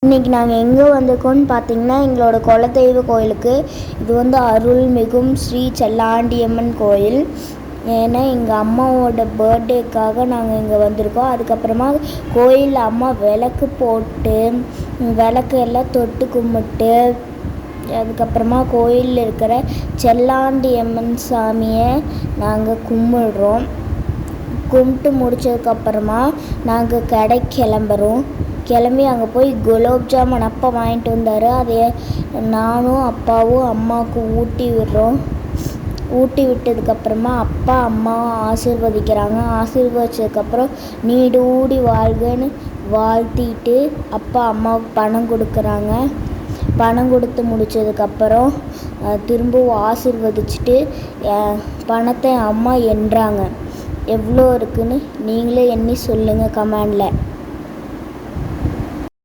இன்றைக்கி நாங்கள் எங்கே வந்திருக்கோம்னு பார்த்தீங்கன்னா எங்களோட குலதெய்வ கோயிலுக்கு. இது அருள்மிகும் ஸ்ரீ செல்லாண்டியம்மன் கோயில். ஏன்னா எங்கள் அம்மாவோட பர்த்டேக்காக நாங்கள் இங்கே வந்திருக்கோம். அதுக்கப்புறமா கோயிலில் அம்மா விளக்கு போட்டு விளக்கு எல்லாம் தொட்டு கும்பிட்டு அதுக்கப்புறமா கோயிலில் இருக்கிற செல்லாண்டியம்மன் சாமியை நாங்கள் கும்பிடுறோம். கும்பிட்டு முடித்ததுக்கப்புறமா நாங்கள் கடைக்கு கிளம்பி அங்கே போய் குலோப் ஜாமுன் அப்பா வாங்கிட்டு வந்தார். அதையே நானும் அப்பாவும் அம்மாவுக்கு ஊட்டி விட்டதுக்கப்புறமா அப்பா அம்மாவும் ஆசீர்வதிச்சதுக்கப்புறம் நீடூடி வாழ்கன்னு வாழ்த்திட்டு அப்பா அம்மாவுக்கு பணம் கொடுக்குறாங்க. பணம் கொடுத்து முடித்ததுக்கப்புறம் திரும்பவும் ஆசீர்வதிச்சுட்டு பணத்தை அம்மா எண்ணுறாங்க. எவ்வளோ இருக்குன்னு நீங்களே எண்ணி சொல்லுங்கள் கமெண்டில்.